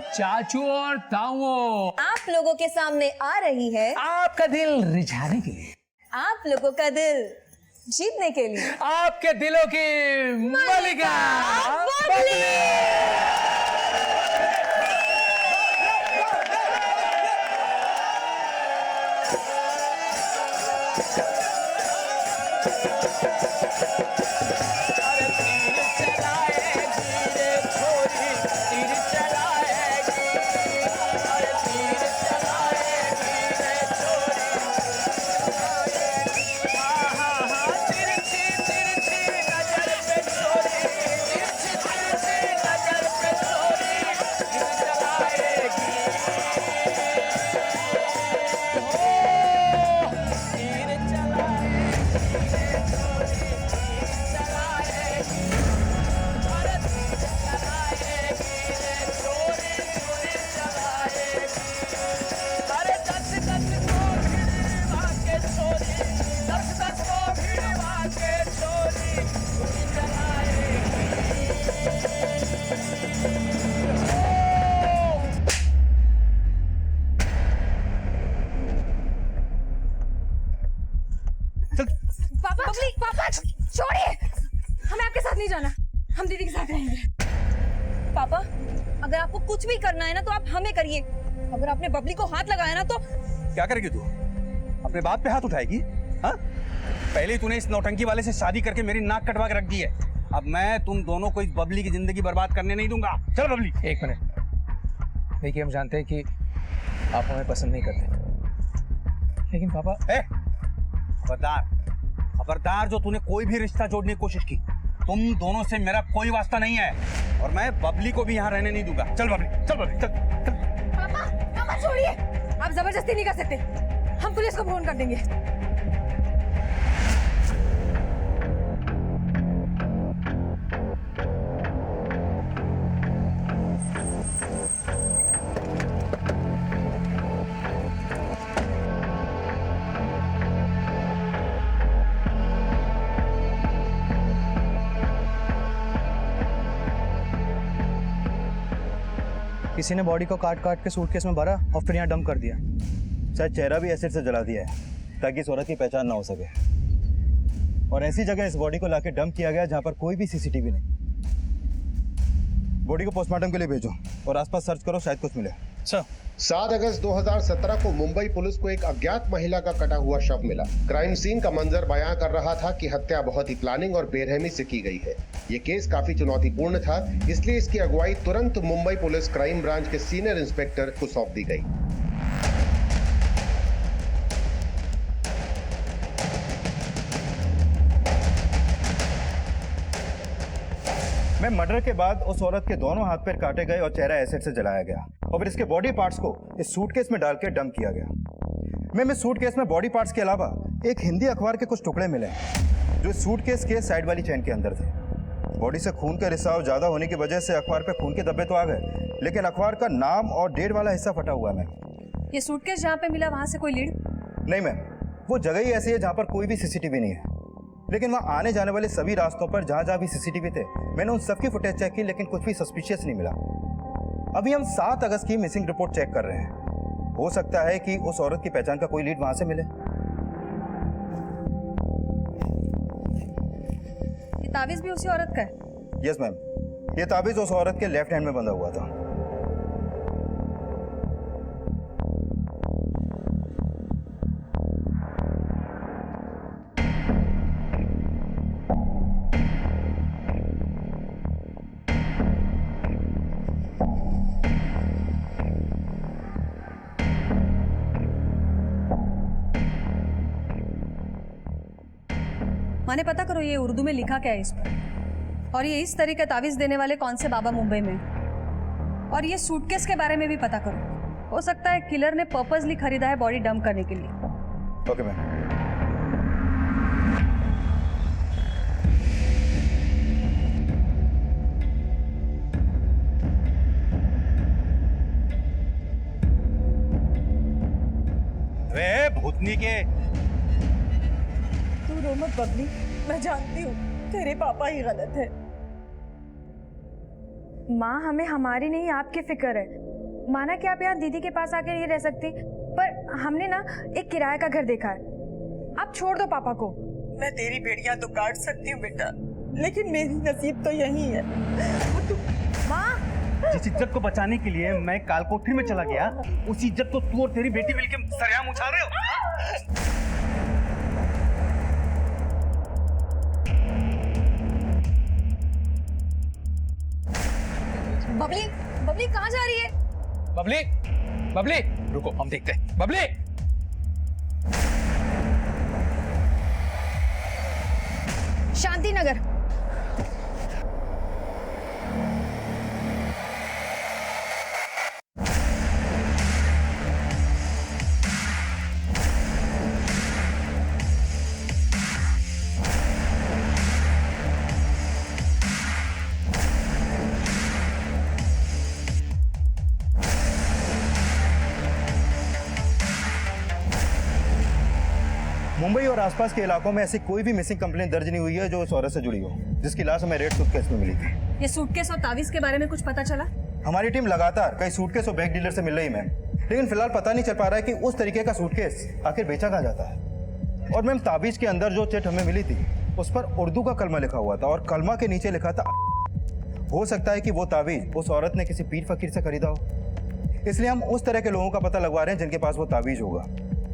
चाचू और ताऊओं, आप लोगों के सामने आ रही है आपका दिल रिझाने के लिए, आप लोगों का दिल जीतने के लिए आपके दिलों की मलिका बबली। पापा छोड़िए, हमें आपके साथ नहीं जाना, हम दीदी के साथ रहेंगे। पापा अगर आपको कुछ भी करना है ना तो आप हमें करिए, अगर आपने बबली को हाथ लगाया ना तो क्या करेगी तू? अपने बाप पे हाथ उठाएगी? हाँ? पहले ही तूने इस नौटंकी वाले से शादी करके मेरी नाक कटवा के रख दी है। अब मैं तुम दोनों को इस बबली की जिंदगी बर्बाद करने नहीं दूंगा। चल बबली। एक मिनट, देखिए हम जानते हैं कि आप हमें पसंद नहीं करते, लेकिन पापा खबरदार खबरदार, जो तूने कोई भी रिश्ता जोड़ने की कोशिश की, तुम दोनों से मेरा कोई वास्ता नहीं है और मैं बबली को भी यहाँ रहने नहीं दूंगा। चल बबली, चल बबली, चल, चल। पापा पापा छोड़िए, आप जबरदस्ती नहीं कर सकते, हम पुलिस को फोन कर देंगे। किसी ने बॉडी को काट काट के सूटकेस में भरा और फिर यहाँ डंप कर दिया। शायद चेहरा भी एसिड से जला दिया है ताकि इस औरत की पहचान ना हो सके, और ऐसी जगह इस बॉडी को लाके डंप किया गया जहाँ पर कोई भी सीसीटीवी नहीं। बॉडी को पोस्टमार्टम के लिए भेजो और आसपास सर्च करो, शायद कुछ मिले। सर 7 अगस्त 2017 को मुंबई पुलिस को एक अज्ञात महिला का कटा हुआ शव मिला। क्राइम सीन का मंजर बयां कर रहा था कि हत्या बहुत ही प्लानिंग और बेरहमी से की गई है। ये केस काफी चुनौतीपूर्ण था, इसलिए इसकी अगुवाई तुरंत मुंबई पुलिस क्राइम ब्रांच के सीनियर इंस्पेक्टर को सौंप दी गई। मैं मर्डर के बाद उस औरत के दोनों हाथ पैर काटे गए और चेहरा एसिड से जलाया गया और फिर इसके बॉडी पार्ट्स को इस सूटकेस में डाल के डंप किया गया। मैं सूटकेस में बॉडी पार्ट्स के अलावा एक हिंदी अखबार के कुछ टुकड़े मिले जो सूटकेस के साइड वाली चेन के अंदर थे। बॉडी से खून का रिसाव ज्यादा होने की वजह से अखबार पे खून के धब्बे तो आ गए, लेकिन अखबार का नाम और डेट वाला हिस्सा फटा हुआ है। ये सूटकेस जहाँ पे मिला वहाँ से कोई लीड नहीं मैम, वो जगह ही ऐसी है जहाँ पर कोई भी सीसीटीवी नहीं है, लेकिन वहाँ आने जाने वाले सभी रास्तों पर जहाँ जहाँ भी सीसीटीवी थे मैंने उन सबकी फुटेज चेक की, लेकिन कुछ भी सस्पिशियस नहीं मिला। अभी हम 7 अगस्त की मिसिंग रिपोर्ट चेक कर रहे हैं, हो सकता है कि उस औरत की पहचान का कोई लीड वहां से मिले। ये ताबीज भी उसी औरत का है? यस मैम, ये ताबीज उस औरत के लेफ्ट हैंड में बंधा हुआ था। माने पता करो ये उर्दू में लिखा क्या है इस पर, और ये इस तरह का तावीज देने वाले कौन से बाबा मुंबई में, और ये सूटकेस के बारे में भी पता करो। हो सकता है किलर ने पर्पसली खरीदा है बॉडी डंप करने के लिए। Okay ma'am. वे भूतनी के, तू रो मत बबली, मैं जानती हूँ तेरे पापा ही गलत है। माँ हमें हमारी नहीं आपकी फिक्र है, माना कि आप यहाँ दीदी के पास आके नहीं रह सकती, पर हमने ना एक किराए का घर देखा है। आप छोड़ दो पापा को। मैं तेरी बेड़ियां तो काट सकती हूँ बेटा, लेकिन मेरी नसीब तो यही है। माँ, जिस इज्जत को बचाने के लिए मैं कालकोठरी में चला गया, उस इज्जत को तू और तेरी बेटी मिलकर सरेआम उछाल रहे हो। बबली, बबली कहाँ जा रही है? बबली, बबली, रुको हम देखते हैं। बबली, शांति नगर। मुंबई और आसपास के इलाकों में ऐसी कोई भी मिसिंग कंप्लेंट दर्ज नहीं हुई है जो इस औरत से जुड़ी हो, जिसकी लाश हमें रेड सूटकेस में मिली थी। ये सूटकेस और तावीज के बारे में कुछ पता चला? हमारी टीम लगातार कई सूटकेस और बैग डीलर से मिल रही मैम, लेकिन फिलहाल पता नहीं चल पा रहा है कि उस तरीके का सूटकेस आखिर बेचा कहाँ जाता है। और मैम, ताबीज के अंदर जो चिट हमें मिली थी उस पर उर्दू का कलमा लिखा हुआ था और कलमा के नीचे लिखा था, हो सकता है कि वो ताबीज उस औरत ने किसी पीर फकीर से खरीदा हो। इसलिए हम उस तरह के लोगों का पता लगवा रहे हैं जिनके पास वो ताबीज होगा।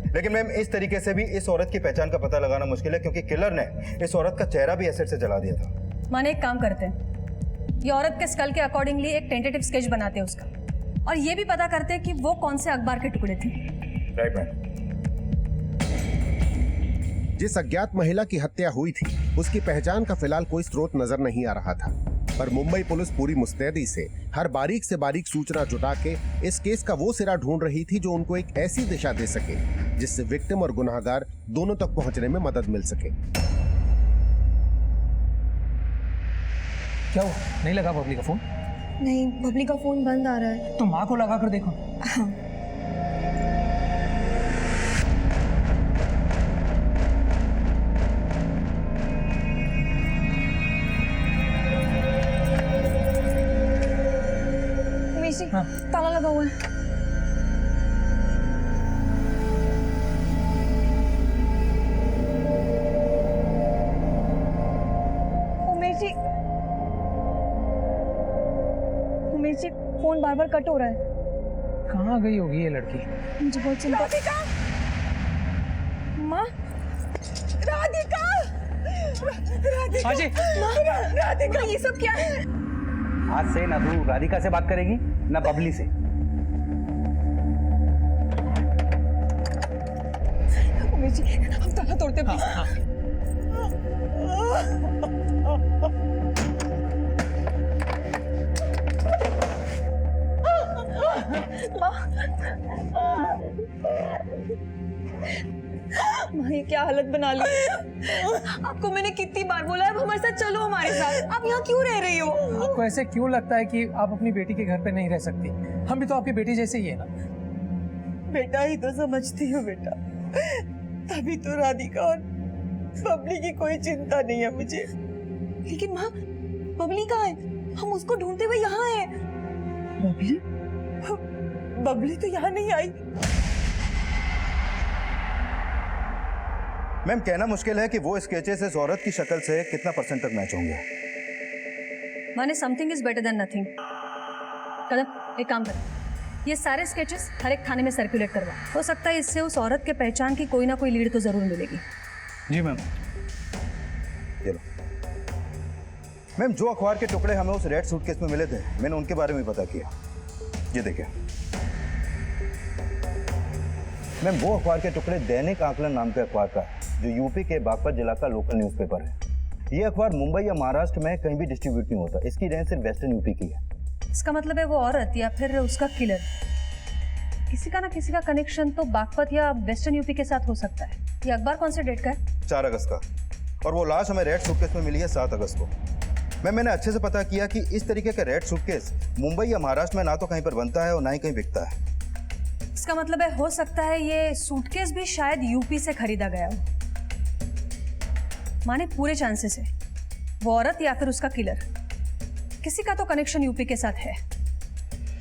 लेकिन मैम, इस तरीके से भी इस औरत की पहचान का पता लगाना मुश्किल है, क्योंकि किलर ने इस औरत का चेहरा भी एसिड से जला दिया था। माने एक काम करते हैं, ये औरत के स्कल के अकॉर्डिंगली एक टेंटेटिव स्केच बनाते हैं उसका, और ये भी पता करते हैं कि वो कौन से अखबार के टुकड़े थे। Right ma'am. जिस अज्ञात महिला की हत्या हुई थी उसकी पहचान का फिलहाल कोई स्रोत नजर नहीं आ रहा था, पर मुंबई पुलिस पूरी मुस्तैदी से हर बारीक से बारीक सूचना जुटा के इस केस का वो सिरा ढूंढ रही थी जो उनको एक ऐसी दिशा दे सके जिससे विक्टिम और गुनाहगार दोनों तक पहुंचने में मदद मिल सके। क्या हुआ? नहीं लगा बबली का फोन? नहीं, बबली का फोन बंद आ रहा है। तो माँ को लगा कर देखो। हाँ। हाँ। ताला लगा हुआ है। उमेश जी, फोन बार बार कट हो रहा है। कहाँ गई होगी ये लड़की? मुझे बहुत चिंता। राधिका, माँ, राधिका, राधिका, हाँ जी। राधिका, ये सब क्या है? आज से ना तू राधिका से बात करेगी ना बबली से। उमेश जी, हम ताला तोड़ते प्लीज। माँ, ये क्या हालत बना ली। आपको मैंने कितनी बार बोला है अब हमारे साथ चलो, हमारे साथ। आप यहाँ क्यों रह रही हो? आपको ऐसे क्यों लगता है कि आप अपनी बेटी के घर पे नहीं रह सकती? हम भी तो आपकी बेटी जैसे ही है ना। बेटा ही तो समझती हो बेटा, तभी तो राधिका और बबली की कोई चिंता नहीं है मुझे। लेकिन माँ, बबली कहाँ है? हम उसको ढूंढते हुए यहाँ हैं। बबली? बबली तो यहाँ नहीं आई। मैम, कहना मुश्किल है कि वो स्केचेस इस औरत की शक्ल से कितना परसेंट तक मैच होंगे। माने something is better than nothing. कदम, एक काम कर, ये सारे स्केचेस हर एक थाने में सर्कुलेट करवा। हो सकता है इससे उस औरत के पहचान की कोई ना कोई लीड तो जरूर मिलेगी। जी मैम। चलो मैम, जो अखबार के टुकड़े हमें उस रेड सूटकेस में मिले थे, मैंने उनके बारे में पता किया। ये देखिए मैम, वो अखबार के टुकड़े दैनिक आकलन नाम के अखबार का है, जो यूपी के बागपत जिला का लोकल न्यूज़पेपर है। ये अखबार मुंबई या महाराष्ट्र में कहीं भी डिस्ट्रीब्यूट नहीं होता। इसकी रेंज सिर्फ वेस्टर्न यूपी की है। इसका मतलब है वो औरत या फिर उसका किलर, किसी का ना किसी का कनेक्शन तो बागपत या वेस्टर्न यूपी के साथ हो सकता है। ये अखबार कौन से डेट का है? 4 अगस्त का। और वो लाश हमें रेड सूटकेस में मिली है 7 अगस्त को। मैंने अच्छे से पता किया कि इस तरीके का रेड सूटकेस मुंबई या महाराष्ट्र में ना तो कहीं पर बनता है और ना ही कहीं बिकता है। इसका मतलब है हो सकता है ये सूटकेस भी शायद यूपी से खरीदा गया हो। माने पूरे चांसेस है वो औरत या फिर उसका किलर, किसी का तो कनेक्शन यूपी के साथ है।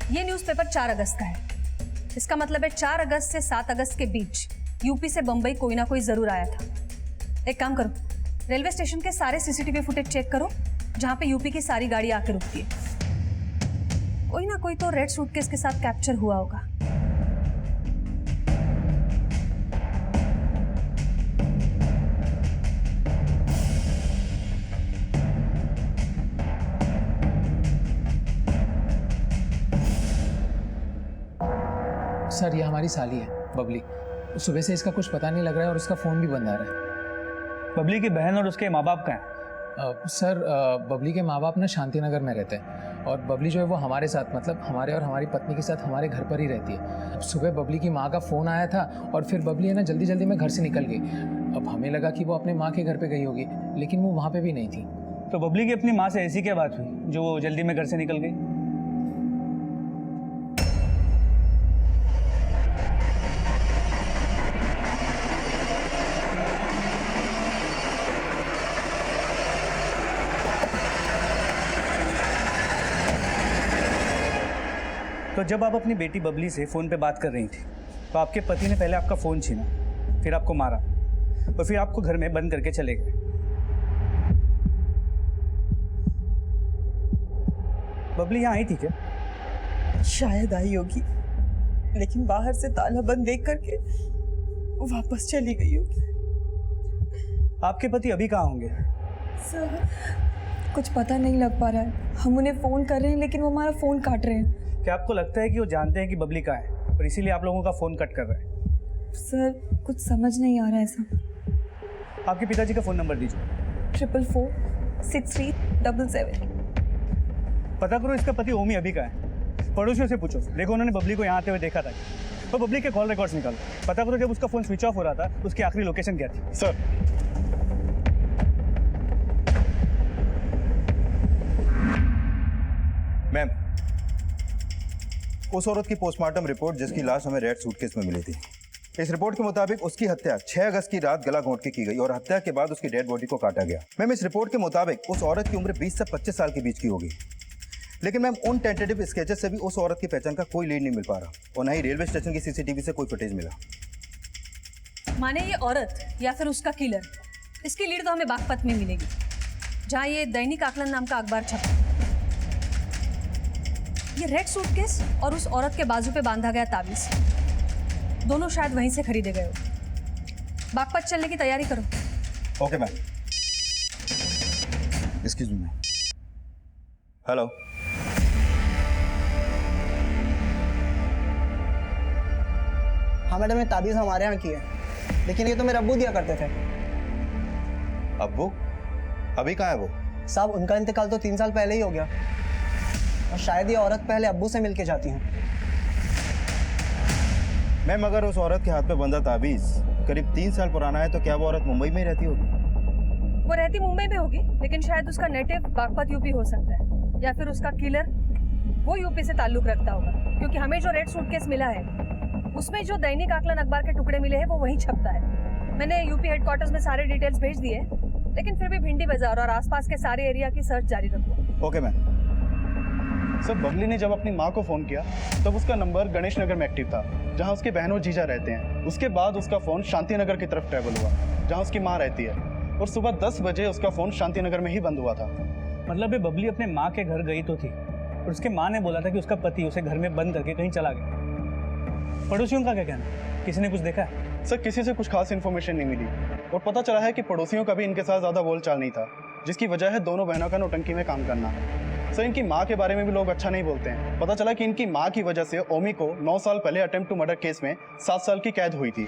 ये न्यूज़पेपर 4 अगस्त का है। इसका मतलब है 4 अगस्त से 7 अगस्त के बीच यूपी से बम्बई कोई ना कोई जरूर आया था। एक काम करो, रेलवे स्टेशन के सारे सीसीटीवी फुटेज चेक करो जहां पे यूपी की सारी गाड़ी आके रुकती है। कोई ना कोई तो रेड सूटकेस के साथ कैप्चर हुआ होगा। सर ये हमारी साली है बबली। सुबह से इसका कुछ पता नहीं लग रहा है और उसका फ़ोन भी बंद आ रहा है। बबली की बहन और उसके माँ बाप कहाँ हैं? सर बबली के माँ बाप ना शांति नगर में रहते हैं और बबली जो है वो हमारे साथ, मतलब हमारे और हमारी पत्नी के साथ हमारे घर पर ही रहती है। अब सुबह बबली की माँ का फ़ोन आया था और फिर बबली है ना जल्दी जल्दी में घर से निकल गई। अब हमें लगा कि वो अपने माँ के घर पे गई होगी, लेकिन वो वहाँ पे भी नहीं थी। तो बबली की अपनी माँ से ऐसी क्या बात हुई जो वो जल्दी में घर से निकल गई? तो जब आप अपनी बेटी बबली से फ़ोन पे बात कर रही थी तो आपके पति ने पहले आपका फ़ोन छीना, फिर आपको मारा और फिर आपको घर में बंद करके चले गए। बबली यहाँ आई थी क्या? शायद आई होगी, लेकिन बाहर से ताला बंद देख करके वो वापस चली गई होगी। आपके पति अभी कहाँ होंगे? सर कुछ पता नहीं लग पा रहा है। हम उन्हें फ़ोन कर रहे हैं लेकिन वो हमारा फ़ोन काट रहे हैं। क्या आपको लगता है कि वो जानते हैं कि बबली कहाँ है और इसीलिए आप लोगों का फ़ोन कट कर रहे हैं? सर कुछ समझ नहीं आ रहा है सर। आपके पिताजी का फ़ोन नंबर दीजिए। 444-6377। पता करो इसका पति ओमी अभी कहाँ है। पड़ोसियों से पूछो, देखो उन्होंने बबली को यहाँ आते हुए देखा था। तो बबली के कॉल रिकॉर्ड्स निकालो, पता करो जब उसका फ़ोन स्विच ऑफ हो रहा था उसकी आखिरी लोकेशन क्या थी। सर मैम, उस औरत की पोस्टमार्टम रिपोर्ट जिसकी लाश हमें रेड सूटकेस में मिली थी, इस रिपोर्ट के मुताबिक उसकी हत्या 6 अगस्त की रात गला घोंट के की गई और हत्या के बाद उसकी डेड बॉडी को काटा गया। मैम इस रिपोर्ट के मुताबिक उस औरत की उम्र 20 से 25 साल के बीच की होगी, लेकिन मैम उन टेंटेटिव स्केचेस से भी उस औरत की पहचान का कोई लीड नहीं मिल पा रहा और न ही रेलवे स्टेशन की सीसीटीवी से कोई फुटेज मिला। माने ये औरत या फिर उसका किलर, इसकी लीड तो हमें बागपत में मिलेगी जहाँ ये दैनिक आकलन नाम का अखबार छपा। ये रेड सूटकेस और उस औरत के बाजू पे बांधा गया ताबीज, दोनों शायद वहीं से खरीदे गए हो। बागपत चलने की तैयारी करो। Okay ma'am. Excuse me. Hello, हाँ मैडम, ये ताबीज़ हमारे यहाँ की है, लेकिन ये तो मेरे अब्बू दिया करते थे। अब्बू अभी कहाँ है वो? साहब उनका इंतकाल तो 3 साल पहले ही हो गया और शायद ये औरत पहले अब्बू से मिलके जाती हैं। मैम अगर उस औरत के हाथ पे बंधा ताबीज करीब 3 साल पुराना है तो क्या वो औरत मुंबई में ही रहती होगी? वो रहती मुंबई में होगी, लेकिन शायद उसका नेटिव बागपत यूपी हो सकता है, या फिर उसका किलर वो यूपी से ताल्लुक रखता होगा, क्योंकि हमें जो रेड सूटकेस मिला है उसमें जो दैनिक आकलन अखबार के टुकड़े मिले हैं वो वहीं छपता है। मैंने यूपी हेडक्वार्टर्स में सारे डिटेल्स भेज दिए, लेकिन फिर भी भिंडी बाजार और आसपास के सारे एरिया की सर्च जारी रखो। Okay ma'am. सर बबली ने जब अपनी माँ को फ़ोन किया तब उसका नंबर गणेश नगर में एक्टिव था, जहाँ उसके बहन और जीजा रहते हैं। उसके बाद उसका फ़ोन शांति नगर की तरफ ट्रैवल हुआ, जहाँ उसकी माँ रहती है, और सुबह 10 बजे उसका फ़ोन शांति नगर में ही बंद हुआ था। मतलब ये बबली अपने माँ के घर गई तो थी और उसके माँ ने बोला था कि उसका पति उसे घर में बंद करके कहीं चला गया। पड़ोसियों का क्या कहना, किसी ने कुछ देखा है? सर किसी से कुछ खास इन्फॉर्मेशन नहीं मिली और पता चला है कि पड़ोसियों का भी इनके साथ ज़्यादा बोलचाल नहीं था, जिसकी वजह है दोनों बहनों का नौटंकी में काम करना। सर इनकी माँ के बारे में भी लोग अच्छा नहीं बोलते हैं। पता चला कि इनकी माँ की वजह से ओमी को 9 साल पहले अटेम्प्ट टू मर्डर केस में 7 साल की कैद हुई थी।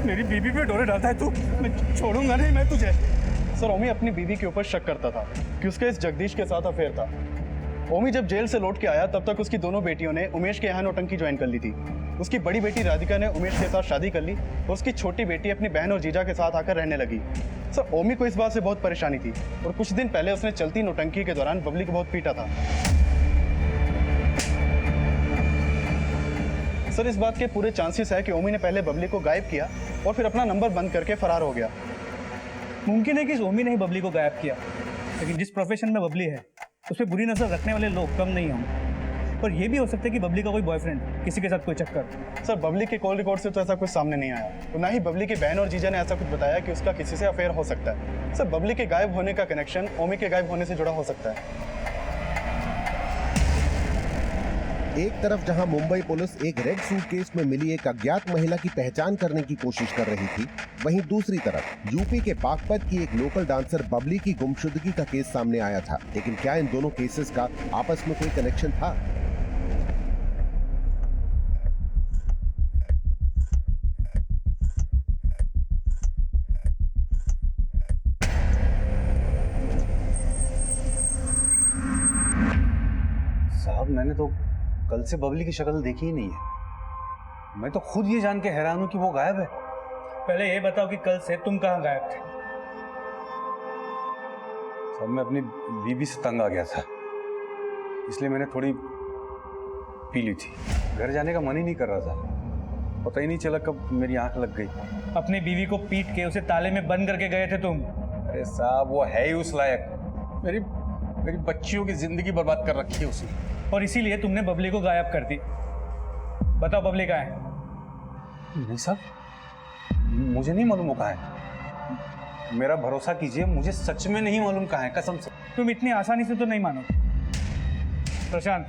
मेरी बीबी पे डोरे डालता है तू, मैं छोड़ूंगा नहीं मैं तुझे। सर ओमी अपनी बीवी के ऊपर शक करता था कि उसका इस जगदीश के साथ अफेयर था। ओमी जब जेल से लौट के आया तब तक उसकी दोनों बेटियों ने उमेश के यहाँ नौटंकी ज्वाइन कर ली थी। उसकी बड़ी बेटी राधिका ने उमेश के साथ शादी कर ली और उसकी छोटी बेटी अपनी बहन और जीजा के साथ आकर रहने लगी। सर ओमी को इस बात से बहुत परेशानी थी और कुछ दिन पहले उसने चलती नौटंकी के दौरान बबली को बहुत पीटा था। सर इस बात के पूरे चांसेस है कि ओमी ने पहले बबली को गायब किया और फिर अपना नंबर बंद करके फरार हो गया। मुमकिन है कि इस ओमी ने ही बबली को गायब किया, लेकिन जिस प्रोफेशन में बबली है उस पर बुरी नजर रखने वाले लोग कम नहीं होंगे। और ये भी हो सकता है कि बबली का कोई बॉयफ्रेंड, किसी के साथ कोई चक्कर। सर बबली के कॉल रिकॉर्ड से तो ऐसा कुछ सामने नहीं आया, और ना ही बबली की बहन और जीजा ने ऐसा कुछ बताया कि उसका किसी से अफेयर हो सकता है। सर बबली के गायब होने का कनेक्शन ओमी के गायब होने से जुड़ा हो सकता है। एक तरफ जहां मुंबई पुलिस एक रेड सूटकेस में मिली एक अज्ञात महिला की पहचान करने की कोशिश कर रही थी, वहीं दूसरी तरफ यूपी के बागपत की एक लोकल डांसर बबली की गुमशुदगी का केस सामने आया था। लेकिन क्या इन दोनों केसेस का आपस में कोई कनेक्शन था? साहब मैंने तो कल से बबली की शक्ल देखी ही नहीं है। मैं तो खुद ये जान के हैरान हूं कि वो गायब है। पहले ये बताओ कि कल से तुम कहाँ गायब थे? साहब मैं अपनी बीबी से तंग आ गया था, इसलिए मैंने थोड़ी पी ली थी। घर जाने का मन ही नहीं कर रहा था, पता ही नहीं चला कब मेरी आंख लग गई। अपनी बीवी को पीट के उसे ताले में बंद करके गए थे तुम? अरे साहब वो है ही उस लायक, मेरी बच्चियों की जिंदगी बर्बाद कर रखी है उसने, और इसीलिए तुमने बबली को गायब कर दी। बताओ बबली कहाँ है? नहीं साहब मुझे नहीं मालूम वो कहाँ है। मेरा भरोसा कीजिए, मुझे सच में नहीं मालूम कहाँ है, कसम से। तुम इतनी आसानी से तो नहीं मानो प्रशांत।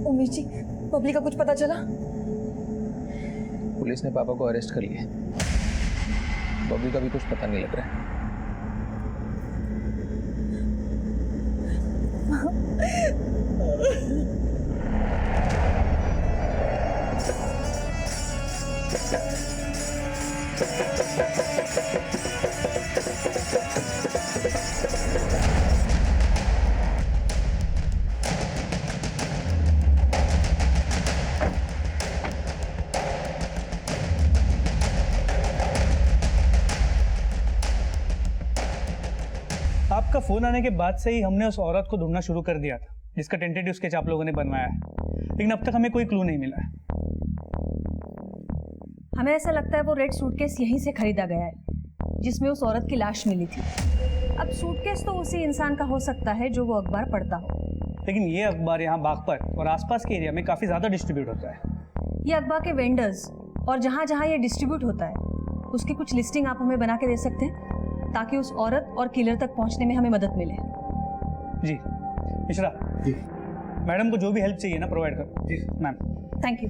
उमेश जी बबली का कुछ पता चला? पुलिस ने पापा को अरेस्ट कर लिया। बबली का भी कुछ पता नहीं लग रहा है। आपका फोन आने के बाद से ही हमने उस औरत को ढूंढना शुरू कर दिया था जिसका टेंटेटिव स्केच आप लोगों ने बनवाया है, लेकिन अब तक हमें कोई क्लू नहीं मिला है। हमें ऐसा लगता है वो रेड सूटकेस यहीं से खरीदा गया है जिसमें उस औरत की लाश मिली थी। अब सूटकेस तो उसी इंसान का हो सकता है जो वो अखबार पढ़ता हो, लेकिन ये अखबार यहाँ बागपत और आसपास के एरिया में काफी ज्यादा डिस्ट्रीब्यूट होता है। ये अखबार के वेंडर्स और जहाँ जहाँ ये डिस्ट्रीब्यूट होता है उसकी कुछ लिस्टिंग आप हमें बना के दे सकते हैं ताकि उस औरत और किलर तक पहुँचने में हमें मदद मिले। जी मिश्रा जी, मैडम को जो भी हेल्प चाहिए ना प्रोवाइड करो। जी मैम। Thank you.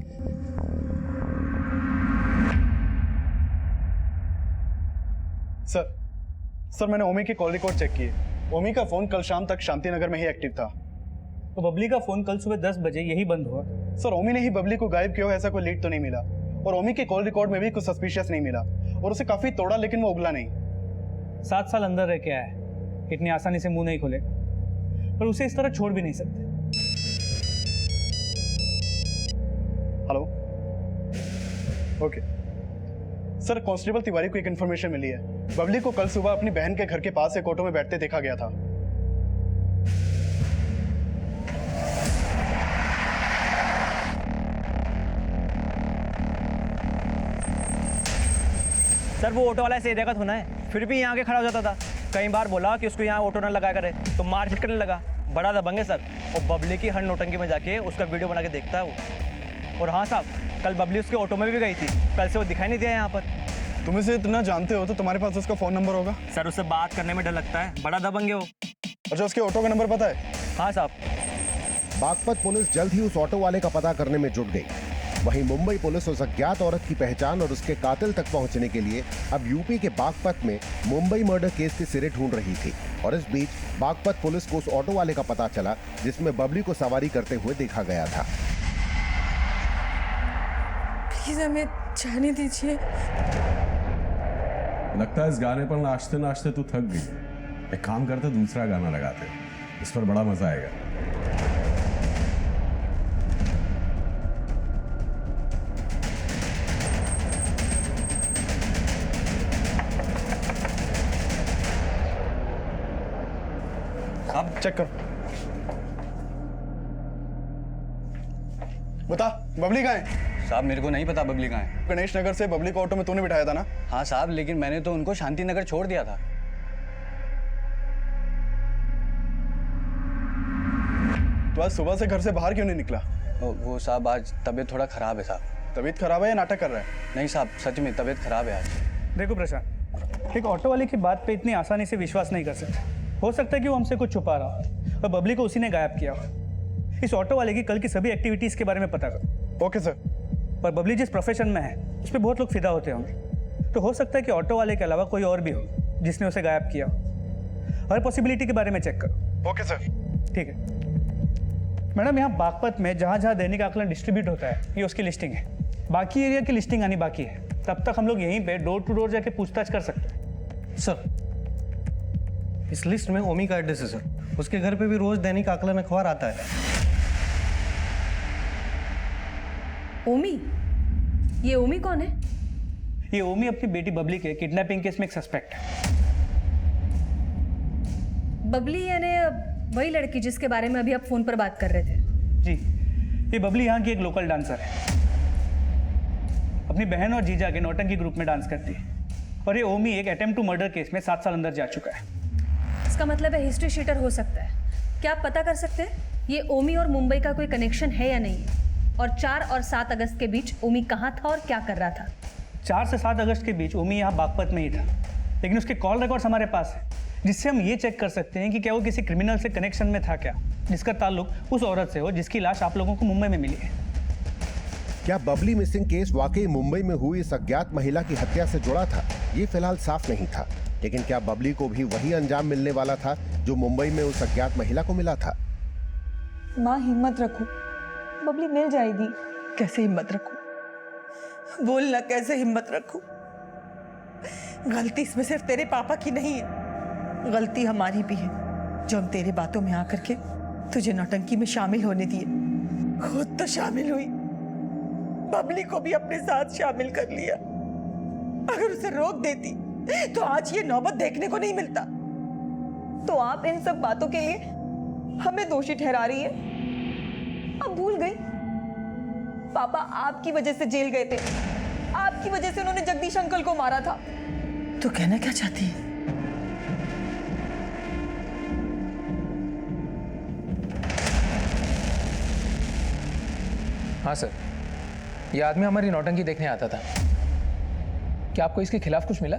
सर मैंने ओमी के कॉल रिकॉर्ड चेक किए। ओमी का फोन कल शाम तक शांति नगर में ही एक्टिव था। तो बबली का फोन कल सुबह 10 बजे यही बंद हुआ। सर ओमी ने ही बबली को गायब किया हो ऐसा कोई लीड तो नहीं मिला, और ओमी के कॉल रिकॉर्ड में भी कुछ सस्पिशियस नहीं मिला, और उसे काफी तोड़ा लेकिन वो उगला नहीं। 7 साल अंदर रह के आया है, इतनी आसानी से मुंह नहीं खोलेगा, पर उसे इस तरह छोड़ भी नहीं सकते। Hello okay sir, constable Tiwari को एक इन्फॉर्मेशन मिली है। बबली को कल सुबह अपनी बहन के घर के पास एक ऑटो में बैठते देखा गया था। सर वो ऑटो वाला इस एरिया का होना है, फिर भी यहाँ के खड़ा हो जाता था। कई बार बोला कि उसको यहाँ ऑटो ना लगा करे तो मार पीट करने लगा। बड़ा दबंग है सर, और बबली की हर नौटंकी में जाके उसका वीडियो बना के देखता है वो। और हाँ साहब, कल बबली उसके ऑटो में भी गई थी, कल से वो दिखाई नहीं दिया यहाँ पर। तुम इसे इतना जानते हो तो तुम्हारे पास उसका फोन नंबर होगा? सर उससे बात करने में डर लगता है, बड़ा दबंग है वो। अच्छा उसके ऑटो का नंबर पता है? हाँ साहब। बागपत पुलिस जल्द ही उस ऑटो वाले का पता करने में जुट गई। वहीं मुंबई पुलिस उस अज्ञात औरत की पहचान और उसके कातिल तक पहुंचने के लिए अब यूपी के बागपत में मुंबई मर्डर केस के सिरे ढूंढ रही थी। और इस बीच बागपत पुलिस को उस ऑटो वाले का पता चला जिसमें बबली को सवारी करते हुए देखा गया था। प्लीज हमें जाने दीजिए। लगता है इस गाने पर नाचते नाचते तू थक गई। एक काम करते, दूसरा गाना लगाते, इस पर बड़ा मजा आएगा। साहब चेक करो। बता बबली कहाँ है? साहब मेरे को नहीं पता बबली कहाँ है। गणेश नगर से बबली को ऑटो में तूने बिठाया था ना? हाँ साहब, लेकिन मैंने तो उनको शांति नगर छोड़ दिया था। तो आज सुबह से घर से बाहर क्यों नहीं निकला? वो साहब आज तबीयत थोड़ा खराब है साहब। तबीयत खराब है या नाटक कर रहा है? नहीं साहब, सच में तबीयत खराब है आज। देखो प्रशांत, एक ऑटो वाले की बात पे इतनी आसानी से विश्वास नहीं कर सकते। हो सकता है कि वो हमसे कुछ छुपा रहा हो और बबली को उसी ने गायब किया हो। इस ऑटो वाले की कल की सभी एक्टिविटीज़ के बारे में पता करो। Okay sir. पर बबली जिस प्रोफेशन में है उस पर बहुत लोग फिदा होते होंगे, तो हो सकता है कि ऑटो वाले के अलावा कोई और भी हो जिसने उसे गायब किया हो। हर पॉसिबिलिटी के बारे में चेक करो। Okay sir. ठीक है मैडम, यहाँ बागपत में जहाँ जहाँ दैनिक आकलन डिस्ट्रीब्यूट होता है ये उसकी लिस्टिंग है। बाकी एरिया की लिस्टिंग आनी बाकी है, तब तक हम लोग यहीं पे डोर टू डोर जाके पूछताछ कर सकते हैं। सर इस लिस्ट में ओमी का एड्रेस है सर। उसके घर पे भी रोज दैनिक आकलन अखबार आता है। ओमी? ये ओमी कौन है? ये ओमी अपनी बेटी बबली के किडनैपिंग केस में एक सस्पेक्ट है। बबली यानी वही लड़की जिसके बारे में अभी आप फोन पर बात कर रहे थे? जी, ये बबली यहाँ की एक लोकल डांसर है। अपनी बहन और जीजा के नौटंकी ग्रुप में डांस करती है। और ये ओमी एक अटेम्प्ट टू मर्डर केस में 7 साल अंदर जा चुका है। इसका मतलब है हिस्ट्री शीटर हो सकता है। क्या आप पता कर सकते हैं ये ओमी और मुंबई का कोई कनेक्शन है या नहीं है? और 4 और 7 अगस्त के बीच ओमी कहाँ था और क्या कर रहा था? 4 से 7 अगस्त के बीच ओमी यहाँ बागपत में ही था, लेकिन उसके कॉल रिकॉर्ड्स हमारे पास है, जिससे हम ये चेक कर सकते हैं कि क्या वो किसी क्रिमिनल से कनेक्शन में था क्या, जिसका ताल्लुक उस औरत से हो जिसकी लाश आप लोगों को मुंबई में मिली है। क्या बबली मिसिंग केस वाकई मुंबई में हुई इस अज्ञात महिला की हत्या से जुड़ा था? ये फिलहाल साफ नहीं था, लेकिन क्या बबली को भी वही अंजाम मिलने वाला था जो मुंबई में उस अज्ञात महिला को मिला था? माँ हिम्मत रखो, बबली मिल जाएगी। कैसे हिम्मत रखूं? बोलना, कैसे हिम्मत रखूं? गलती इसमें सिर्फ तेरे पापा की नहीं है, गलती हमारी भी है जो हम तेरे बातों में आकर के तुझे नौटंकी में शामिल होने दिए। खुद तो शामिल हुई, बबली को भी अपने साथ शामिल कर लिया। अगर उसे रोक देती तो आज ये नौबत देखने को नहीं मिलता। तो आप इन सब बातों के लिए हमें दोषी ठहरा रही है? अब भूल गई पापा आपकी वजह से जेल गए थे, आपकी वजह से उन्होंने जगदीश अंकल को मारा था। तू कहना क्या चाहती है? हाँ सर, ये आदमी हमारी नौटंकी देखने आता था। क्या आपको इसके खिलाफ कुछ मिला?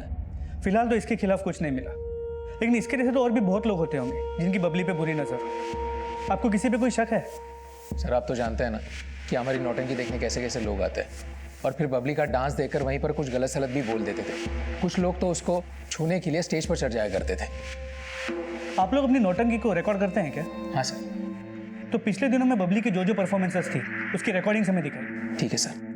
फिलहाल तो इसके खिलाफ कुछ नहीं मिला, लेकिन इसके जैसे तो और भी बहुत लोग होते होंगे जिनकी बबली पे बुरी नजर हो। आपको किसी पे कोई शक है? सर आप तो जानते हैं ना कि हमारी नौटंकी देखने कैसे कैसे लोग आते हैं, और फिर बबली का डांस देखकर वहीं पर कुछ गलत सलत भी बोल देते थे। कुछ लोग तो उसको छूने के लिए स्टेज पर चढ़ जाया करते थे। आप लोग अपनी नौटंकी को रिकॉर्ड करते हैं क्या? हाँ सर। तो पिछले दिनों में बबली की जो परफॉर्मेंसेस थी उसकी रिकॉर्डिंग्स हमें दिखाई। ठीक है सर।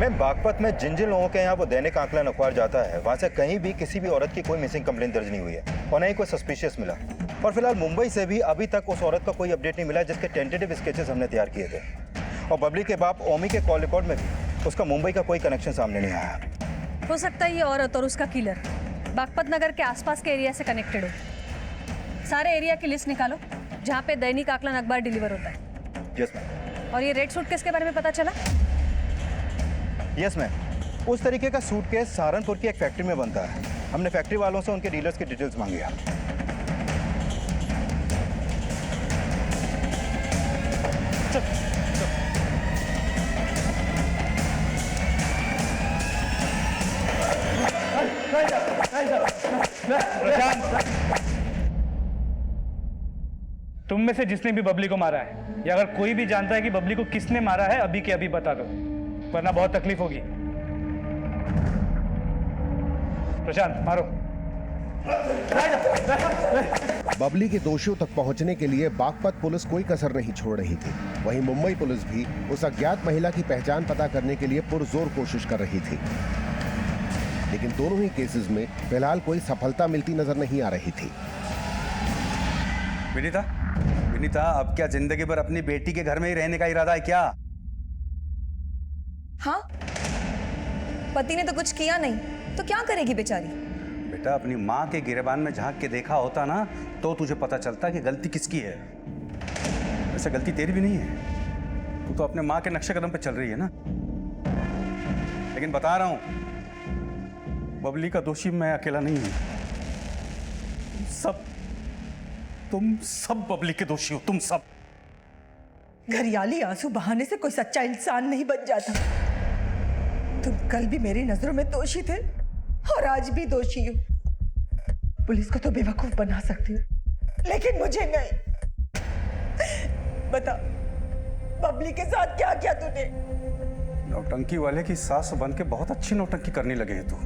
मैं बागपत में जिन जिन लोगों के यहाँ वो दैनिक आकलन अखबार जाता है, वहाँ से कहीं भी किसी भी औरत की कोई मिसिंग कंप्लेंट दर्ज नहीं हुई है और न ही कोई सस्पिशियस मिला। और फिलहाल मुंबई से भी अभी तक उस औरत का कोई अपडेट नहीं मिला जिसके टेंटेटिव स्केचेस हमने तैयार किए थे। और बबली के बाप ओमी के कॉल रिकॉर्ड में भी उसका मुंबई का कोई कनेक्शन सामने नहीं आया। हो सकता है ये औरत और उसका किलर बागपत नगर के आसपास के एरिया से कनेक्टेड हो। सारे एरिया की लिस्ट निकालो जहाँ पे दैनिक आकलन अखबार डिलीवर होता है। Yes ma'am. और ये रेड सूटकेस के बारे में पता चला? यस मैम, उस तरीके का सूटकेस सहारनपुर की एक फैक्ट्री में बनता है। हमने फैक्ट्री वालों से उनके डीलर्स की डिटेल्स मांगी है। तुम में से जिसने भी बबली को मारा है या अगर कोई भी जानता है कि बबली को किसने मारा है, अभी के अभी बता दो, वरना बहुत तकलीफ होगी। प्रशांत मारो। बबली के दोषियों तक पहुंचने के लिए बागपत पुलिस कोई कसर नहीं छोड़ रही थी। वहीं मुंबई पुलिस भी उस अज्ञात महिला की पहचान पता करने के लिए पुरजोर कोशिश कर रही थी, लेकिन दोनों ही केसेस में फिलहाल कोई सफलता मिलती नजर नहीं आ रही थी। विनीता, विनीता, अब क्या जिंदगी भर अपनी बेटी के घर में ही रहने का इरादा है क्या? हाँ, पति ने तो कुछ किया नहीं, तो क्या करेगी बेचारी? बेटा, अपनी माँ के गिरेबान में झांक के देखा होता ना तो तुझे पता चलता कि गलती किसकी है। वैसे गलती तेरी भी नहीं है, तू तो अपने माँ के नक्शे कदम पे चल रही है ना। लेकिन बता रहा हूं, बबली का दोषी मैं अकेला नहीं हूं। तुम सब बबली के दोषी हो, तुम सब। घरियाली आंसू बहाने से कोई सच्चा इंसान नहीं बन जाता। तुम कल भी मेरी नजरों में दोषी थे और आज भी दोषी हो। पुलिस को तो बेवकूफ बना सकती हो, लेकिन मुझे नहीं। बता, बबली के साथ क्या किया तूने? नौटंकी वाले की सास बन के बहुत अच्छी नौटंकी करने लगे है तू।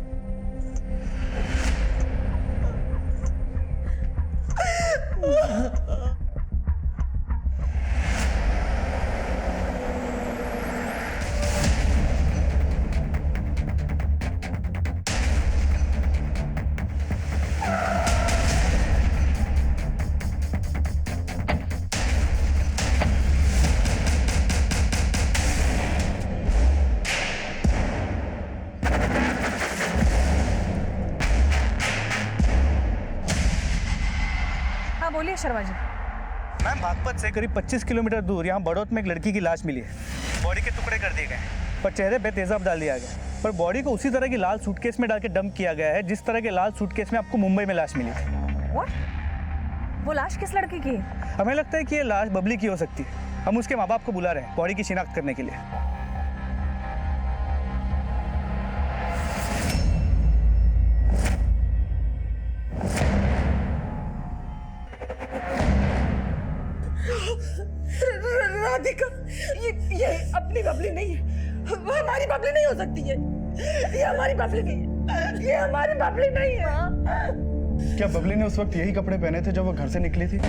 हाँ बोलिए शर्मा जी। मैम, बागपत से करीब 25 किलोमीटर दूर यहाँ बड़ौत में एक लड़की की लाश मिली है। बॉडी के टुकड़े कर दिए गए हैं, पर चेहरे पे तेजाब डाल दिया गया। पर बॉडी को उसी तरह की लाल सूटकेस में डाल के डंप किया गया है जिस तरह के लाल सूटकेस में आपको मुंबई में लाश मिली थी। What? वो लाश किस लड़की की है? हमें लगता है कि ये लाश बबली की हो सकती है। हम उसके माँ बाप को बुला रहे हैं बॉडी की शिनाख्त करने के लिए। राधिका, ये अपनी बबली नहीं है। वो हमारी बबली नहीं हो सकती है। ये हमारी बबली नहीं है। ये हमारी बबली नहीं है। क्या बबली ने उस वक्त यही कपड़े पहने थे जब वो घर से निकली थी?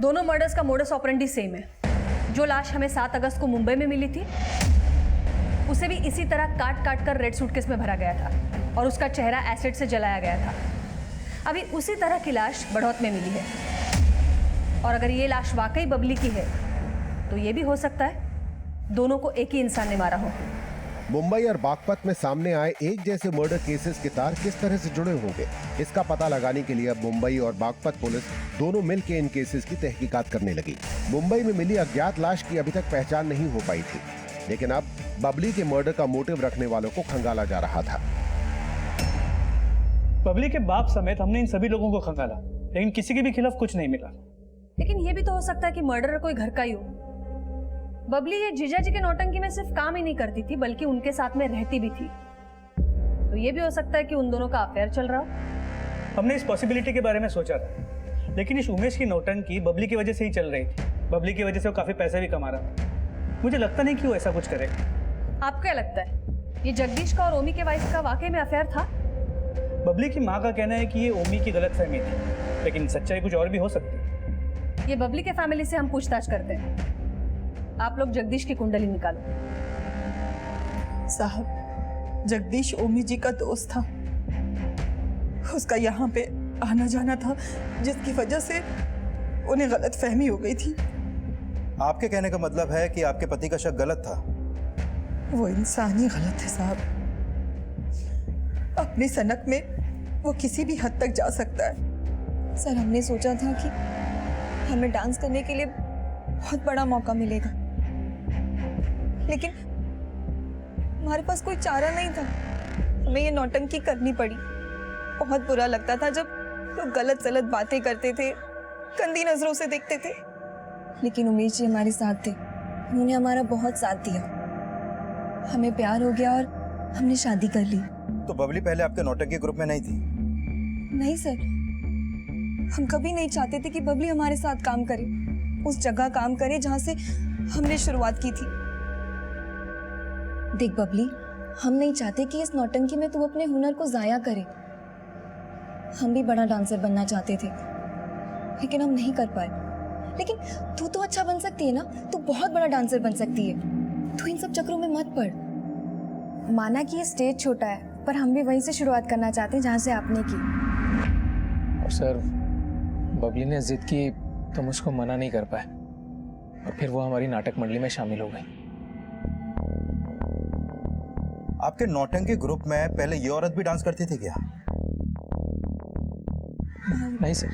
दोनों मर्डर्स का मोडस ऑपरेंडी सेम है। जो लाश हमें 7 अगस्त को मुंबई में मिली थी, उसे भी इसी तरह काट काट कर रेड सूटकेस में भरा गया था और उसका चेहरा एसिड से जलाया गया था। अभी उसी तरह की लाश बड़ौत में मिली है, और अगर ये लाश वाकई बबली की है तो ये भी हो सकता है दोनों को एक ही इंसान ने मारा हो। मुंबई और बागपत में सामने आए एक जैसे मर्डर केसेस के तार किस तरह से जुड़े होंगे, इसका पता लगाने के लिए अब मुंबई और बागपत पुलिस दोनों मिलकर इन केसेस की तहकीकात करने लगी। मुंबई में मिली अज्ञात लाश की अभी तक पहचान नहीं हो पाई थी, लेकिन अब बबली के मर्डर का मोटिव रखने वालों को खंगाला जा रहा था। बबली के बाप समेत हमने इन सभी लोगों को खंगाला, लेकिन किसी के भी खिलाफ कुछ नहीं मिला। लेकिन ये भी तो हो सकता है कि मर्डरर कोई घर का ही हो। बबली ये जीजा जी के नौटंकी में सिर्फ काम ही नहीं करती थी, बल्कि उनके साथ में रहती भी थी। तो ये भी हो सकता है कि उन दोनों का अफेयर चल रहा हो। हमने इस पॉसिबिलिटी के बारे में सोचा था, लेकिन इस उमेश की नौटंकी बबली की वजह से ही चल रही थी। बबली की वजह से वो काफी पैसे भी कमा रहा था। मुझे लगता नहीं कि वो ऐसा कुछ करेगा। आपको क्या लगता है, ये जगदीश का और ओमी के वाइफ का वाकई में अफेयर था? बबली की माँ का कहना है कि ये ओमी की गलतफहमी थी, लेकिन सच्चाई कुछ और भी हो सकती है। ये बबली के फैमिली से हम पूछताछ करते हैं। आप लोग जगदीश की कुंडली निकालो। साहब, जगदीश ओमी जी का दोस्त था। उसका यहाँ पे आना जाना था, जिसकी वजह से उन्हें गलत फहमी हो गई थी। आपके कहने का मतलब है कि आपके पति का शक गलत था? वो इंसान ही गलत है साहब। अपनी सनक में वो किसी भी हद तक जा सकता है। सर, हमने सोचा था कि हमें डांस करने के लिए बहुत बड़ा मौका मिलेगा, लेकिन हमारे पास कोई चारा नहीं था। हमें ये नौटंकी करनी पड़ी। बहुत बुरा लगता था जब लोग गलत सलत बातें करते थे, गंदी नजरों से देखते थे। लेकिन उमेश जी हमारे साथ थे, उन्होंने हमारा बहुत साथ दिया। हमें प्यार हो गया और हमने शादी कर ली। तो बबली पहले आपके नौटंकी ग्रुप में नहीं थी? नहीं सर, हम कभी नहीं चाहते थे कि बबली हमारे साथ काम करे, उस जगह काम करे जहां से हमने शुरुआत की थी। देख बबली, हम नहीं चाहते कि इस नौटंकी में तू अपने हुनर को जाया करे। हम भी बड़ा डांसर बनना चाहते थे, लेकिन हम नहीं कर पाए। लेकिन तू तो अच्छा बन सकती है ना, तू बहुत बड़ा डांसर बन सकती है। तू इन सब चक्रों में मत पड़। माना कि ये स्टेज छोटा है, पर हम भी वहीं से शुरुआत करना चाहते हैं जहाँ से आपने की। और सर, बबली ने जिद की तो मुझको मना नहीं कर पाए, और फिर वो हमारी नाटक मंडली में शामिल हो गई। आपके नौटंकी ग्रुप में पहले ये औरत भी डांस करती थी क्या? नहीं सर।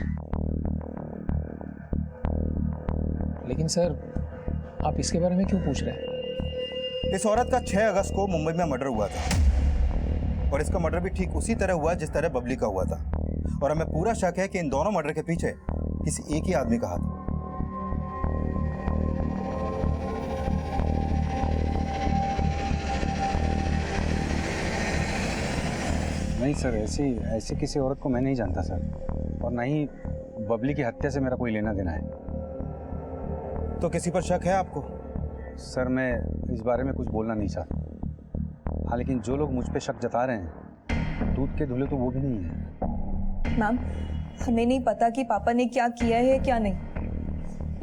लेकिन सर, आप इसके बारे में क्यों पूछ रहे हैं? इस औरत का 6 अगस्त को मुंबई में मर्डर हुआ था, और इसका मर्डर भी ठीक उसी तरह हुआ जिस तरह बबली का हुआ था। और हमें पूरा शक है कि इन दोनों मर्डर के पीछे किसी एक ही आदमी का हाथ है। नहीं सर, ऐसी किसी औरत को मैं नहीं जानता सर, और ना ही बबली की हत्या से मेरा कोई लेना देना है। तो किसी पर शक है आपको? सर, मैं इस बारे में कुछ बोलना नहीं चाहता। हाँ, लेकिन जो लोग मुझ पे शक जता रहे हैं, दूध के धुले तो वो भी नहीं है। मैम, हमें नहीं पता कि पापा ने क्या किया है क्या नहीं,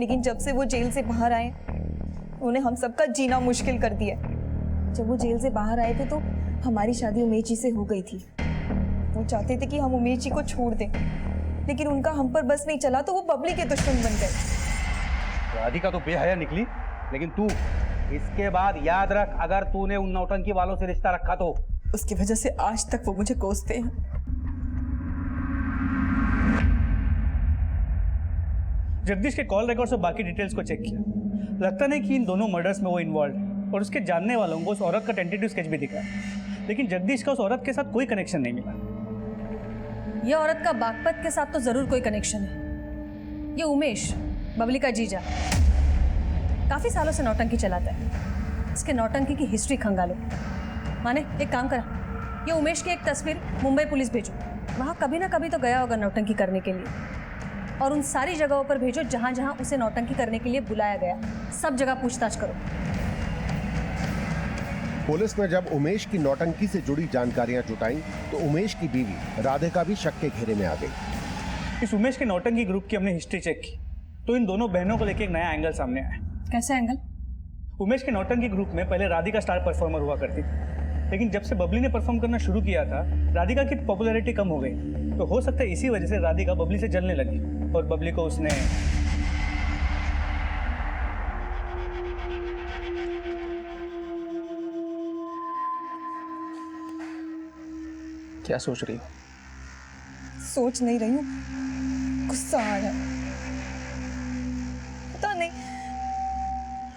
लेकिन जब से वो जेल से बाहर आए, उन्होंने हम सबका जीना मुश्किल कर दिया। जब वो जेल से बाहर आए थे तो हमारी शादी उमेश जी से हो गई थी। वो चाहते थे कि हम उमेश जी को छोड़ दें, लेकिन उनका हम पर बस नहीं चला तो वो बबली के दुश्मन बन गए। राधिका तो बेहया निकली, लेकिन तू इसके बाद याद रख, अगर तूने उन नौटंकी वालों से रिश्ता रखा तो उसकी वजह से आज तक वो मुझे कोसते हैं। जगदीश के कॉल रिकॉर्ड्स और बाकी डिटेल्स को चेक किया। लगता नहीं कि इन दोनों मर्डर्स में वो इन्वॉल्व है, और उसके जानने वालों को उस औरत का टेंटेटिव स्केच भी दिखा, लेकिन जगदीश का उस औरत के साथ कोई कनेक्शन नहीं मिला। ये औरत का बागपत के साथ तो जरूर कोई कनेक्शन है। ये उमेश, बबली का जीजा, काफी सालों से नौटंकी चलाता है। इसके नौटंकी की हिस्ट्री खंगालो। माने एक काम करा, ये उमेश की एक तस्वीर मुंबई पुलिस भेजो, वहाँ कभी ना कभी तो गया होगा नौटंकी करने के लिए, और उन सारी जगहों पर भेजो जहाँ जहाँ उसे नौटंकी करने के लिए बुलाया गया। सब जगह पूछताछ करो। पुलिस ने जब उमेश की नौटंकी से जुड़ी जानकारियां जुटाई तो उमेश की बीवी राधिका भी शक के घेरे में आ गई। इस उमेश के नौटंकी ग्रुप की हमने हिस्ट्री चेक की, तो इन दोनों बहनों को लेकर एक नया एंगल सामने आया। कैसा एंगल? उमेश के नौटंकी ग्रुप में पहले राधिका स्टार परफॉर्मर हुआ करती थी, लेकिन जब से बबली ने परफॉर्म करना शुरू किया था, राधिका की पॉपुलैरिटी कम हो गई। तो हो सकता है इसी वजह से राधिका बबली से जलने लगी, और बबली को उसने क्या सोच रही हो? सोच नहीं रही हूँ, गुस्सा आ रहा है। पता नहीं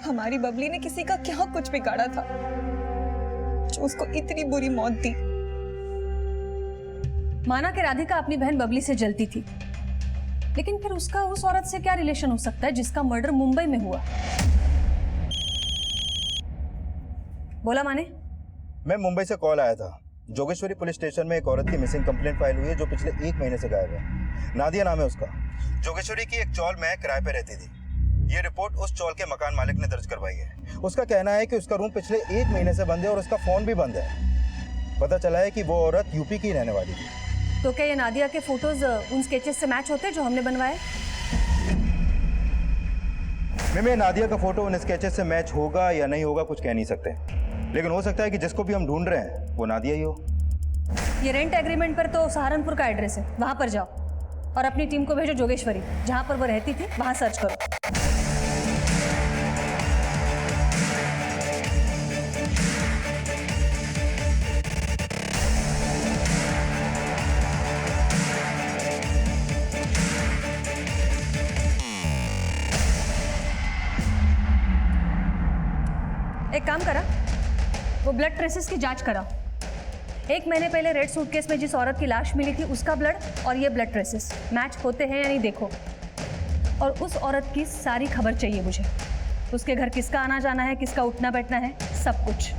हमारी बबली ने किसी का क्या कुछ बिगाड़ा था जो उसको इतनी बुरी मौत दी। माना कि राधिका अपनी बहन बबली से जलती थी, लेकिन फिर उसका उस औरत से क्या रिलेशन हो सकता है जिसका मर्डर मुंबई में हुआ? बोला माने? मैं मुंबई से कॉल आया था। जोगेश्वरी पुलिस स्टेशन में एक औरत की मिसिंग कंप्लेंट फाइल हुई है जो पिछले 1 महीने से गायब है। नादिया नाम है उसका। जोगेश्वरी की एक चौल में किराए पे रहती थी। ये रिपोर्ट उस चौल के मकान मालिक ने दर्ज करवाई है। उसका कहना है कि उसका रूम पिछले 1 महीने से बंद है और उसका फोन भी बंद है। पता चला है कि वो औरत यूपी की रहने वाली थी। तो क्या ये नादिया के फोटोज उन स्केचेस से मैच होते हैं जो हमने बनवाए? मैं नादिया का फोटो उन स्केचेस से मैच होगा या नहीं होगा कुछ कह नहीं सकते, लेकिन हो सकता है कि जिसको भी हम ढूंढ रहे हैं वो नादिया ही हो। ये रेंट एग्रीमेंट पर तो सहारनपुर का एड्रेस है, वहां पर जाओ और अपनी टीम को भेजो जोगेश्वरी, जहां पर वो रहती थी वहां सर्च करो। एक काम करा, वो ब्लड ट्रेसेस की जांच करा। 1 महीने पहले रेड सूटकेस में जिस औरत की लाश मिली थी उसका ब्लड और ये ब्लड ट्रेसेस मैच होते हैं या नहीं देखो। और उस औरत की सारी खबर चाहिए मुझे, उसके घर किसका आना जाना है, किसका उठना बैठना है, सब कुछ।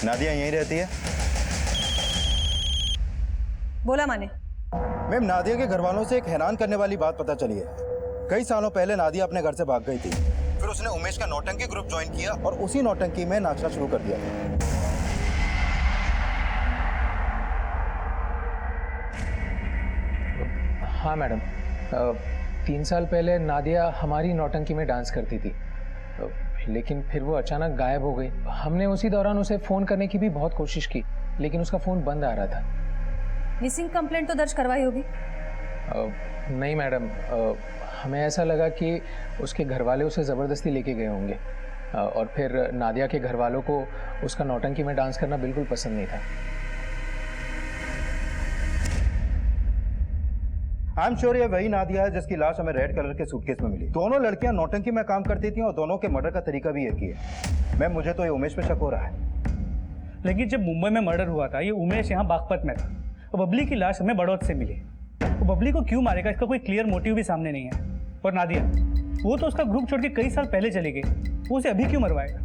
नादिया यहीं रहती है? बोला माने। मैम, नादिया के घर वालों से एक हैरान करने वाली बात पता चली है। कई सालों पहले नादिया अपने घर से भाग गई थी, फिर उसने उमेश का नौटंकी ग्रुप ज्वाइन किया और उसी नौटंकी में नाचना शुरू कर दिया। हाँ मैडम, 3 साल पहले नादिया हमारी नौटंकी में डांस करती थी, लेकिन फिर वो अचानक गायब हो गई। हमने उसी दौरान उसे फ़ोन करने की भी बहुत कोशिश की, लेकिन उसका फ़ोन बंद आ रहा था। मिसिंग कंप्लेंट तो दर्ज करवाई होगी? नहीं मैडम, हमें ऐसा लगा कि उसके घर वाले उसे ज़बरदस्ती लेके गए होंगे, और फिर नादिया के घर वालों को उसका नौटंकी में डांस करना बिल्कुल पसंद नहीं था। आई एम श्योर ये वही नादिया है जिसकी लाश हमें रेड कलर के सूटकेस में मिली। दोनों लड़कियां नौटंकी में काम करती थी और दोनों के मर्डर का तरीका भी एक ही है। मैम, मुझे तो ये उमेश पे शक हो रहा है। लेकिन जब मुंबई में मर्डर हुआ था, ये उमेश यहाँ बागपत में था और बबली की लाश हमें बड़ौद से मिली। तो बबली को क्यों मारेगा, इसका कोई क्लियर मोटिव भी सामने नहीं है। और नादिया, वो तो उसका ग्रुप छोड़ के कई साल पहले चली गई, वो उसे अभी क्यों मरवाएगा?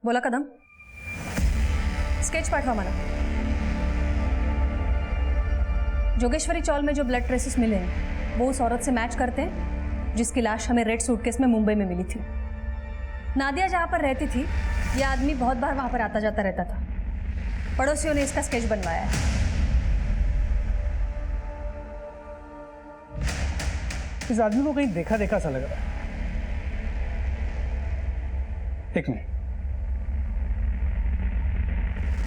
बोला कदम, स्केच पाठवा मला। जोगेश्वरी चौल में जो ब्लड ट्रेसेस मिले हैं वो उस औरत से मैच करते हैं जिसकी लाश हमें रेड सूटकेस में मुंबई में मिली थी। नादिया जहाँ पर रहती थी, यह आदमी बहुत बार वहाँ पर आता जाता रहता था। पड़ोसियों ने इसका स्केच बनवाया है। इस आदमी को कहीं देखा देखा सा लग रहा है। एक मिनट,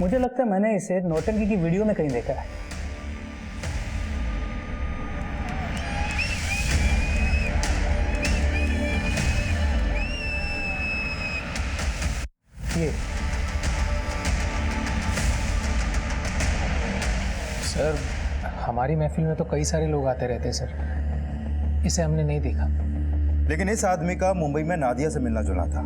मुझे लगता है मैंने इसे नौटंकी की वीडियो में कहीं देखा है। ये सर, हमारी महफिल में तो कई सारे लोग आते रहते हैं सर, इसे हमने नहीं देखा। लेकिन इस आदमी का मुंबई में नादिया से मिलना जुला था।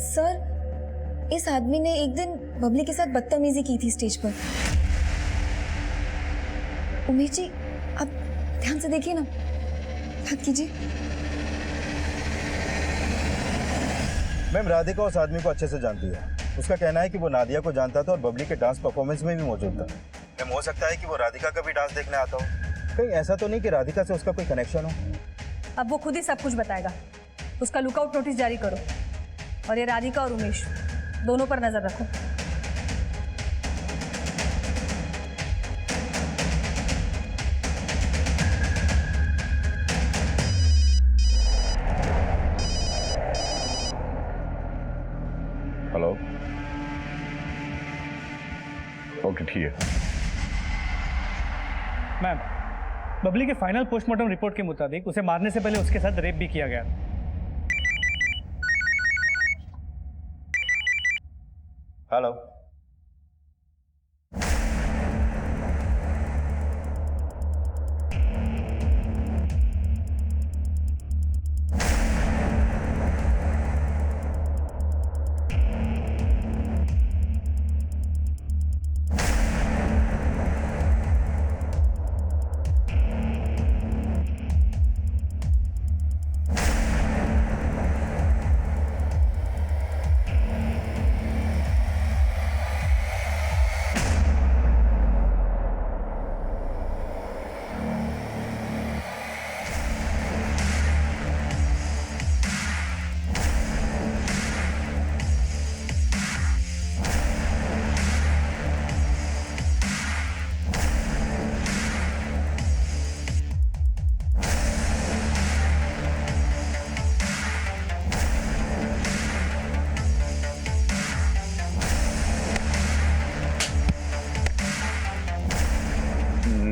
सर, इस आदमी ने एक दिन बबली के साथ बदतमीजी की थी स्टेज पर। उमेश जी, आप ध्यान से देखिए ना, बात कीजिए। मैम, राधिका उस आदमी को अच्छे से जानती है। उसका कहना है कि वो नादिया को जानता था और बबली के डांस परफॉर्मेंस में भी मौजूद था। मैम, हो सकता है कि वो राधिका का भी डांस देखने आता हो। कहीं ऐसा तो नहीं कि राधिका से उसका कोई कनेक्शन हो? अब वो खुद ही सब कुछ बताएगा। उसका लुकआउट नोटिस जारी करो और ये राधिका और उमेश दोनों पर नजर रखो। हेलो, ओके ठीक है। मैम, बबली के फाइनल पोस्टमार्टम रिपोर्ट के मुताबिक उसे मारने से पहले उसके साथ रेप भी किया गया। हेलो,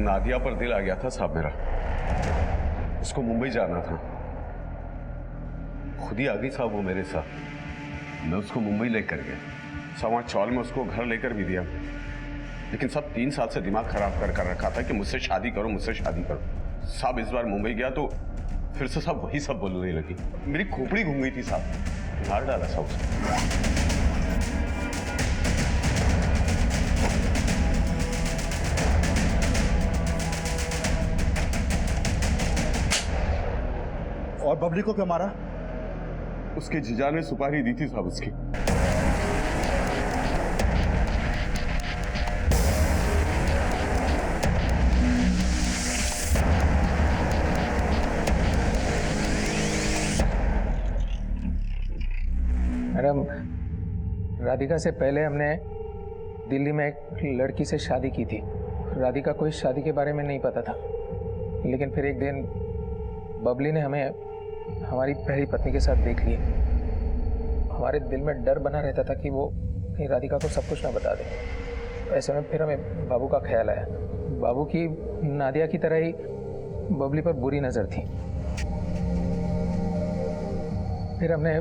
नादिया पर दिल आ गया था साहब मेरा। उसको मुंबई जाना था, खुद ही आ गई साहब वो मेरे साथ। मैं उसको मुंबई लेकर गया, सवा चौल में उसको घर लेकर भी दिया, लेकिन सब 3 साल से दिमाग खराब कर रखा था कि मुझसे शादी करो, मुझसे शादी करो। साहब इस बार मुंबई गया तो फिर से सब वही सब बोलने लगी। मेरी खोपड़ी घूम गई थी साहब, मार डाला साहब उसको। और बबली को क्यों मारा? उसके जीजा ने सुपारी दी थी साहब उसकी। मैडम, राधिका से पहले हमने दिल्ली में एक लड़की से शादी की थी। राधिका को इस शादी के बारे में नहीं पता था, लेकिन फिर एक दिन बबली ने हमें हमारी पहली पत्नी के साथ देख लिया। हमारे दिल में डर बना रहता था कि वो कहीं राधिका को सब कुछ ना बता दे। ऐसे में फिर हमें बाबू का ख्याल आया। बाबू की नादिया की तरह ही बबली पर बुरी नज़र थी। फिर हमने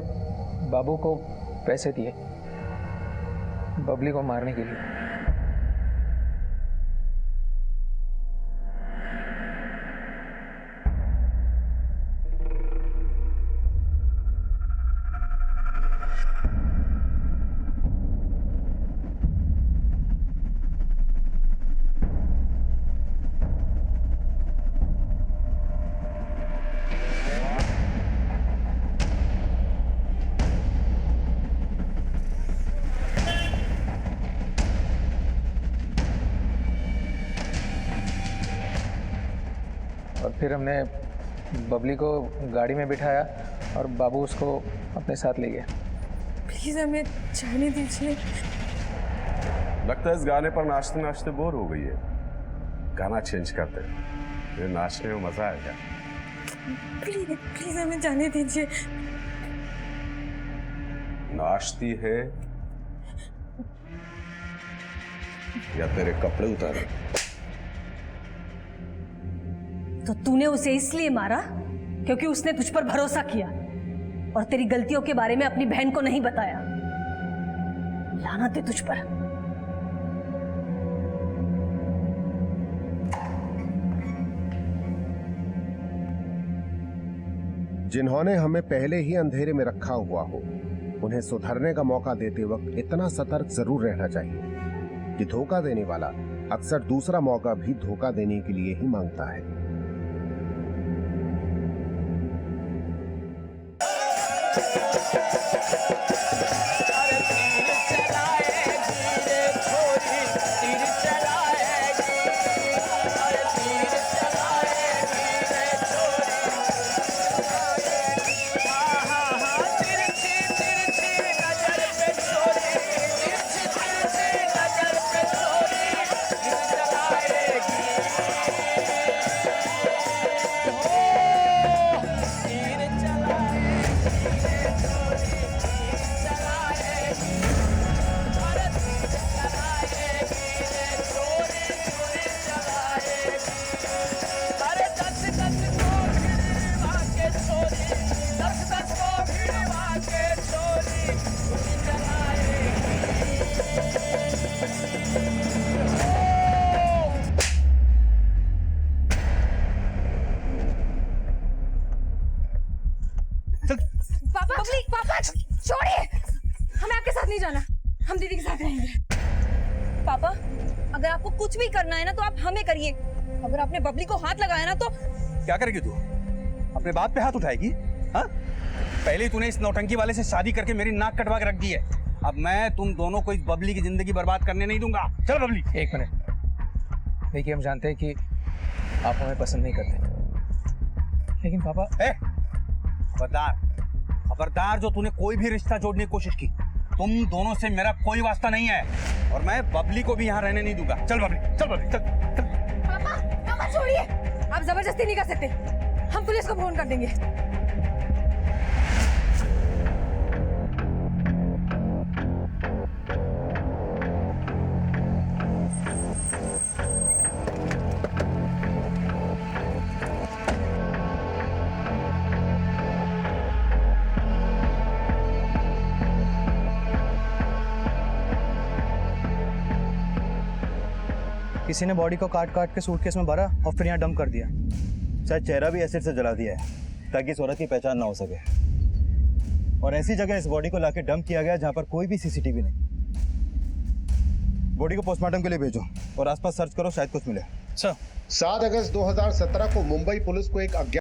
बाबू को पैसे दिए बबली को मारने के लिए। और फिर हमने बबली को गाड़ी में बिठाया और बाबू उसको अपने साथ ले गया। प्लीज हमें जाने दीजिए। लगता है इस गाने पर नाचते नाचते बोर हो गई है। गाना चेंज करते, फिर नाचने में मजा आएगा। प्लीज प्लीज हमें जाने दीजिए। नाचती है या तेरे कपड़े उतारे? तो तूने उसे इसलिए मारा क्योंकि उसने तुझ पर भरोसा किया और तेरी गलतियों के बारे में अपनी बहन को नहीं बताया। लानत है तुझ पर। जिन्होंने हमें पहले ही अंधेरे में रखा हुआ हो, उन्हें सुधरने का मौका देते वक्त इतना सतर्क जरूर रहना चाहिए कि धोखा देने वाला अक्सर दूसरा मौका भी धोखा देने के लिए ही मांगता है। पापा छोड़िए, हमें आपके साथ नहीं जाना, हम दीदी के साथ रहेंगे। पापा, अगर आपको कुछ भी करना है ना तो आप हमें करिए। अगर आपने बबली को हाथ लगाया ना तो क्या करेगी तू? अपने बाप पे हाथ उठाएगी? हाँ? पहले ही तूने इस नौटंकी वाले से शादी करके मेरी नाक कटवा के रख दी है। अब मैं तुम दोनों को इस बबली की जिंदगी बर्बाद करने नहीं दूंगा। चल बबली। एक मिनट, देखिए हम जानते हैं कि आप हमें पसंद नहीं करते, लेकिन पापा खबरदार, खबरदार, जो तूने कोई भी रिश्ता जोड़ने की कोशिश की, तुम दोनों से मेरा कोई वास्ता नहीं है और मैं बबली को भी यहाँ रहने नहीं दूंगा। चल बबली, चल बबली, चल, चल। पापा, पापा छोड़िए, आप जबरदस्ती नहीं कर सकते, हम पुलिस को फोन कर देंगे। किसी ने बॉडी को काट काट के सूटकेस में भरा और फिर यहाँ डंप कर दिया। शायद चेहरा भी एसिड से जला दिया है ताकि इस औरत की पहचान ना हो सके। और ऐसी जगह इस बॉडी को लाके डंप किया गया जहाँ पर कोई भी सीसीटीवी नहीं। बॉडी को पोस्टमार्टम के लिए भेजो और आसपास सर्च करो, शायद कुछ मिले। सर, 7 अगस्त 2017 को मुंबई पुलिस को एक अज्ञात